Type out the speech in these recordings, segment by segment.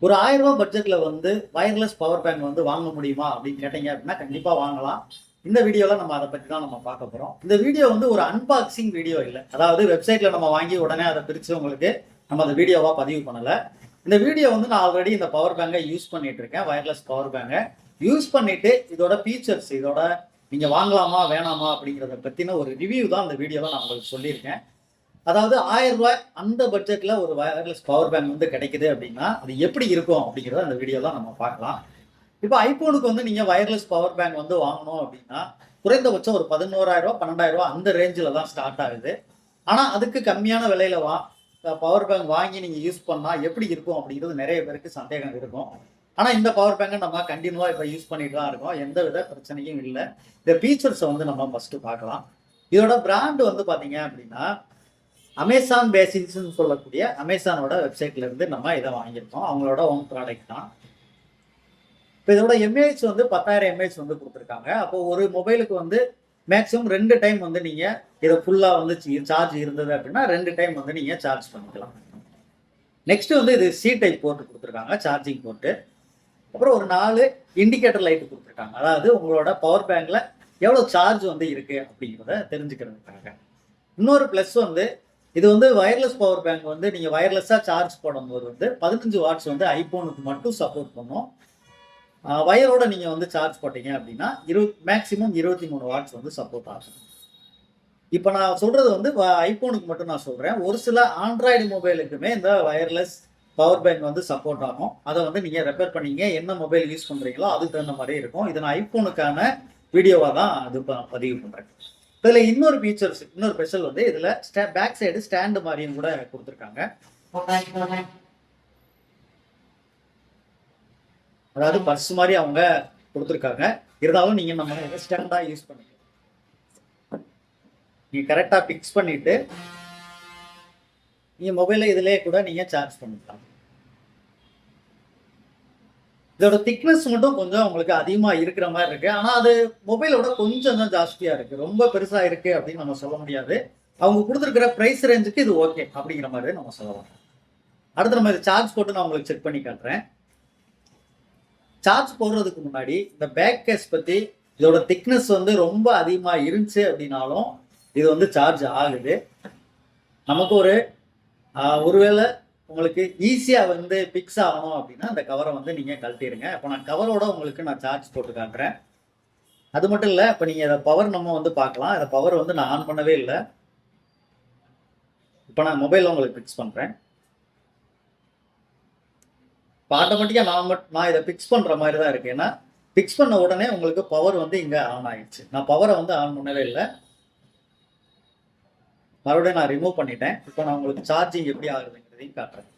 ஒரு 1000 ரூபாய் பட்ஜெட்ல வந்து வயர்லெஸ் பவர் பேங்க் வந்து வாங்க முடியுமா அப்படின்னு கேட்டீங்க அப்படின்னா கண்டிப்பா வாங்கலாம். இந்த வீடியோல நம்ம அதை பத்தி தான் நம்ம பார்க்க போறோம். இந்த வீடியோ வந்து ஒரு அன்பாக்சிங் வீடியோ இல்லை. அதாவது வெப்சைட்ல நம்ம வாங்கி உடனே அதை பிரிச்சு உங்களுக்கு நம்ம அந்த வீடியோவா பதிவு பண்ணல. இந்த வீடியோ வந்து நான் ஆல்ரெடி இந்த பவர் பேங்கை யூஸ் பண்ணிட்டு இருக்கேன். வயர்லெஸ் பவர் பேங்கை யூஸ் பண்ணிட்டு இதோட ஃபீச்சர்ஸ், இதோட நீங்க வாங்கலாமா வேணாமா அப்படிங்கிறத பத்தின ஒரு ரிவ்யூ தான் இந்த வீடியோல நான் உங்களுக்கு சொல்லியிருக்கேன். அதாவது 1000 ரூபாய் அந்த பட்ஜெட்ல ஒரு வயர்லெஸ் பவர் பேங்க் வந்து கிடைக்குது அப்படின்னா அது எப்படி இருக்கும் அப்படிங்கிறத அந்த வீடியோலாம் நம்ம பார்க்கலாம். இப்போ ஐபோனுக்கு வந்து நீங்க வயர்லெஸ் பவர் பேங்க் வந்து வாங்கணும் அப்படின்னா குறைந்தபட்சம் ஒரு 11,000 ரூபாய் 12,000 ரூபாய் அந்த ரேஞ்சில் தான் ஸ்டார்ட் ஆகுது. ஆனா அதுக்கு கம்மியான விலையில பவர் பேங்க் வாங்கி நீங்க யூஸ் பண்ணா எப்படி இருக்கும் அப்படிங்கிறது நிறைய பேருக்கு சந்தேகம் இருக்கும். ஆனா இந்த பவர் பேங்கை நம்ம கண்டினியூவா இப்போ யூஸ் பண்ணிட்டு தான் இருக்கோம். எந்த வித பிரச்சனையும் இல்லை. இந்த ஃபீச்சர்ஸை வந்து நம்ம ஃபர்ஸ்ட் பார்க்கலாம். இதோட பிராண்ட் வந்து பாத்தீங்க அப்படின்னா அமேசான் பேசிக்ஸ்ன்னு சொல்லக்கூடிய அமேசானோட வெப்சைட்ல இருந்து நம்ம இதை வாங்கியிருக்கோம். அவங்களோட ஓன் ப்ராடக்ட் தான். இப்போ இதோட எம்ஏஹெச் வந்து 10,000 எம்ஏஹெச் வந்து கொடுத்துருக்காங்க. அப்போ ஒரு மொபைலுக்கு வந்து மேக்ஸிமம் 2 டைம் வந்து நீங்க இதை ஃபுல்லா வந்து சார்ஜ் இருந்தது அப்படின்னா 2 டைம் வந்து நீங்க சார்ஜ் பண்ணிக்கலாம். நெக்ஸ்ட் வந்து இது சி டைப் போர்ட் கொடுத்துருக்காங்க, சார்ஜிங் போர்ட்டு. அப்புறம் ஒரு 4 இண்டிகேட்டர் லைட் கொடுத்துருக்காங்க. அதாவது உங்களோட பவர் பேங்க்ல எவ்வளவு சார்ஜ் வந்து இருக்கு அப்படிங்கிறத தெரிஞ்சுக்கிறதுக்காக. இன்னொரு பிளஸ் வந்து இது வந்து வயர்லெஸ் பவர் பேங்க் வந்து நீங்க வயர்லெஸ்ஸா சார்ஜ் போடும்போது வந்து 15 வாட்ஸ் வந்து ஐபோனுக்கு மட்டும் சப்போர்ட் பண்ணும். வயரோட நீங்க வந்து சார்ஜ் போட்டீங்க அப்படின்னா மேக்சிமம் 23 வாட்ஸ் வந்து சப்போர்ட் ஆகும். இப்போ நான் சொல்றது வந்து ஐபோனுக்கு மட்டும் நான் சொல்றேன். ஒரு சில ஆண்ட்ராய்டு மொபைலுக்குமே இந்த வயர்லெஸ் பவர் பேங்க் வந்து சப்போர்ட் ஆகும். அதை வந்து நீங்க ரெப்பேர் பண்ணீங்க, என்ன மொபைல் யூஸ் பண்றீங்களோ அதுக்கு தகுந்த மாதிரி இருக்கும். இது நான் ஐபோனுக்கான வீடியோவா தான் அது பதிவு பண்றேன். இதுல இன்னொரு ஃபீச்சர்ஸ், இன்னொரு ஸ்பெஷல் வந்து இதுல பேக் சைடு ஸ்டாண்டு மாதிரியும் கூட கொடுத்துருக்காங்க. அதாவது பர்ஸ் மாதிரி அவங்க கொடுத்துருக்காங்க. இருந்தாலும் நீங்க நம்ம ஸ்டாண்டா யூஸ் பண்ணிக்கலாம். நீங்க கரெக்டா பிக்ஸ் பண்ணிட்டு நீங்க மொபைல இதுலயே கூட நீங்க சார்ஜ் பண்ணிக்கலாம். இதோட திக்னஸ் மட்டும் கொஞ்சம் உங்களுக்கு அதிகமா இருக்கிற மாதிரி இருக்கு. ஆனா அது மொபைலோட கொஞ்சம் தான் ஜாஸ்தியா இருக்கு. ரொம்ப பெருசா இருக்கு அப்படின்னு நம்ம சொல்ல முடியாது. அவங்க கொடுத்துருக்கிற பிரைஸ் ரேஞ்சுக்கு இது ஓகே அப்படிங்கிற மாதிரி நம்ம சொல்லலாம். அடுத்து நம்ம இதை சார்ஜ் போட்டு நான் உங்களுக்கு செக் பண்ணி காட்டுறேன். சார்ஜ் போடுறதுக்கு முன்னாடி இந்த பேக் கேஸ் பத்தி, இதோட திக்னஸ் வந்து ரொம்ப அதிகமா இருந்துச்சு அப்படின்னாலும் இது வந்து சார்ஜ் ஆகுது. நமக்கு ஒருவேளை உங்களுக்கு ஈஸியா வந்து பிக்ஸ் ஆகணும் அப்படின்னா அந்த கவரை வந்து நீங்க கழட்டிடுங்க. இப்போ நான் கவரோட உங்களுக்கு நான் சார்ஜ் போட்டு காட்டுறேன். அது மட்டும் இல்லை, இப்போ நீங்க இதை பவர் நம்ம வந்து பார்க்கலாம். இதை பவர் வந்து நான் ஆன் பண்ணவே இல்லை. இப்போ நான் மொபைலில் உங்களுக்கு பிக்ஸ் பண்றேன். இப்போ ஆட்டோமேட்டிக்கா நான் இதை பிக்ஸ் பண்ற மாதிரி தான் இருக்கு. ஏன்னா பிக்ஸ் பண்ண உடனே உங்களுக்கு பவர் வந்து இங்க ஆன் ஆயிடுச்சு. நான் பவரை வந்து ஆன் பண்ணவே இல்லை. மறுபடியும் நான் ரிமூவ் பண்ணிட்டேன். இப்போ நான் உங்களுக்கு சார்ஜிங் எப்படி ஆகுதுங்கிறதையும் காட்டுறேன்.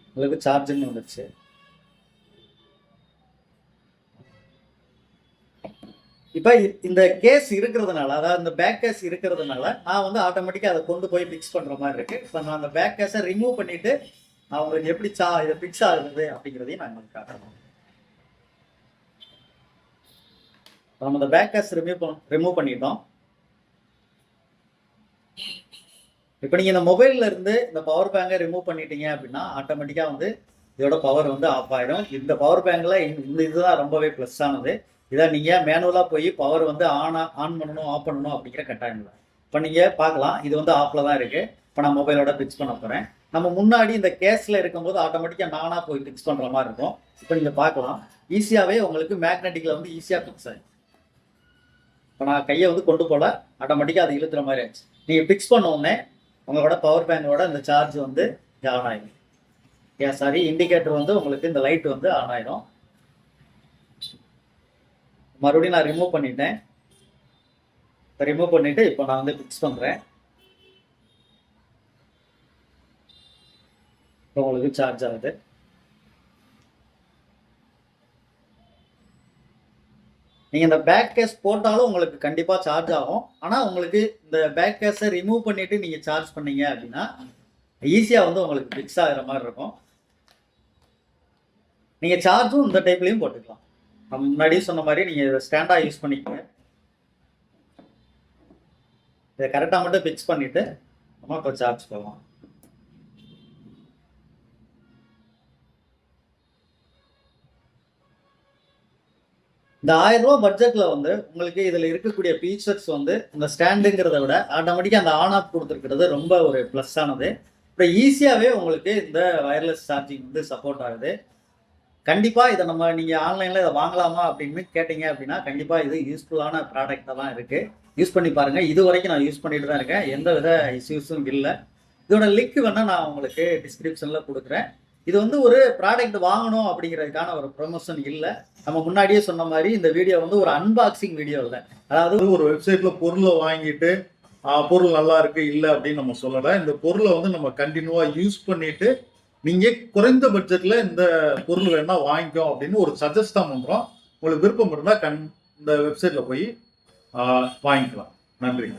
உங்களுக்கு சார்ஜிங் வந்துருச்சு. இப்போ இந்த கேஸ் இருக்கிறதுனால, அதாவது இந்த பேக் கேஸ் இருக்கிறதுனால நான் வந்து ஆட்டோமேட்டிக்கா அதை கொண்டு போய் பிக்ஸ் பண்ற மாதிரி இருக்கு. இப்போ நான் அந்த பேக் கேஸை ரிமூவ் பண்ணிட்டு நான் உங்களுக்கு எப்படி இதை பிக்ஸ் ஆகுது அப்படிங்கிறதையும் நான் உங்களுக்கு காட்டுறேன். நம்ம இந்த பேக் கேஸ் ரிமூவ் பண்ணிட்டோம். இப்போ நீங்க இந்த மொபைல்ல இருந்து இந்த பவர் பேங்கை ரிமூவ் பண்ணிட்டீங்க அப்படின்னா ஆட்டோமேட்டிக்கா வந்து இதோட பவர் வந்து ஆஃப் ஆயிடும். இந்த பவர் பேங்க்ல இந்த இதுதான் ரொம்பவே பிளஸ் ஆனது. இதை நீங்க மேனுவலா போய் பவர் வந்து ஆன் பண்ணணும் ஆஃப் பண்ணணும் அப்படிங்கிற கட்டாயம் இல்லை. இப்போ நீங்க பார்க்கலாம், இது வந்து ஆஃப்ல தான் இருக்கு. இப்போ நான் மொபைலோட பிக்ஸ் பண்ண போறேன். நம்ம முன்னாடி இந்த கேஸ்ல இருக்கும்போது ஆட்டோமேட்டிக்கா நானா போய் பிக்ஸ் பண்ற மாதிரி இருக்கும். இப்போ நீங்க பார்க்கலாம், ஈஸியாவே உங்களுக்கு மேக்னெட்டிக்ல வந்து ஈஸியா பிக்ஸ் ஆகும். இப்போ நான் கையை வந்து கொண்டு போல ஆட்டோமேட்டிக்காக அது இழுத்துற மாதிரி ஆச்சு. நீங்கள் பிக்ஸ் பண்ண உடனே உங்களோட பவர் பேங்கோட இந்த சார்ஜ் வந்து ஆன் ஆயிடும். சாரி, இண்டிகேட்டர் வந்து உங்களுக்கு இந்த லைட் வந்து ஆன் ஆயிடும். மறுபடியும் நான் ரிமூவ் பண்ணிட்டேன். ரிமூவ் பண்ணிட்டு இப்போ நான் வந்து பிக்ஸ் பண்றேன். இப்போ உங்களுக்கு சார்ஜ் ஆகுது. நீங்க இந்த பேக் கேஸ் போட்டாலும் உங்களுக்கு கண்டிப்பா சார்ஜ் ஆகும். ஆனா உங்களுக்கு இந்த பேக் கேஸை ரிமூவ் பண்ணிட்டு நீங்க சார்ஜ் பண்ணீங்க அப்படின்னா ஈஸியா வந்து உங்களுக்கு பிக்ஸ் ஆகிற மாதிரி இருக்கும். நீங்க சார்ஜும் இந்த டைப்லயும் போட்டுக்கலாம். நம்ம முன்னாடியே சொன்ன மாதிரி நீங்க இதை ஸ்டாண்டா யூஸ் பண்ணிக்கங்க. இதை கரெக்டா மட்டும் பிக்ஸ் பண்ணிட்டு நம்ம இப்போ சார்ஜ் போகலாம். இந்த 1000 ரூபா பட்ஜெட்ல வந்து உங்களுக்கு இதுல இருக்கக்கூடிய ஃபீச்சர்ஸ் வந்து இந்த ஸ்டாண்டுங்கிறத விட ஆட்டோமேட்டிக்கா அந்த ஆன் ஆஃப் கொடுத்துருக்கிறது ரொம்ப ஒரு ப்ளஸ் ஆனது. இப்போ ஈஸியாவே உங்களுக்கு இந்த வயர்லெஸ் சார்ஜிங் வந்து சப்போர்ட் ஆகுது. கண்டிப்பா இதை நீங்க ஆன்லைன்ல இதை வாங்கலாமா அப்படின்னு கேட்டீங்க அப்படின்னா கண்டிப்பா இது யூஸ்ஃபுல்லான ப்ராடக்டா தான் இருக்கு. யூஸ் பண்ணி பாருங்க. இது வரைக்கும் நான் யூஸ் பண்ணிட்டு தான் இருக்கேன். எந்த வித இஷ்யூஸும் இல்லை. இதோட லிங்க் வேணா நான் உங்களுக்கு டிஸ்கிரிப்ஷன்ல கொடுக்குறேன். இது வந்து ஒரு ப்ராடக்ட் வாங்கணும் அப்படிங்கிறதுக்கான ஒரு ப்ரொமோஷன் இல்லை. நம்ம முன்னாடியே சொன்ன மாதிரி இந்த வீடியோ வந்து ஒரு அன்பாக்சிங் வீடியோ இல்லை. அதாவது ஒரு வெப்சைட்ல பொருளை வாங்கிட்டு பொருள் நல்லா இருக்கு இல்லை அப்படின்னு நம்ம சொல்லலை. இந்த பொருளை வந்து நம்ம கண்டினியூவா யூஸ் பண்ணிட்டு நீங்க குறைந்த பட்ஜெட்ல இந்த பொருள் வேணா வாங்கிக்கோ அப்படின்னு ஒரு சஜஸ்ட் தான் பண்றோம். உங்களுக்கு விருப்பம் இருந்தா இந்த வெப்சைட்ல போய் வாங்கிக்கலாம். நன்றி.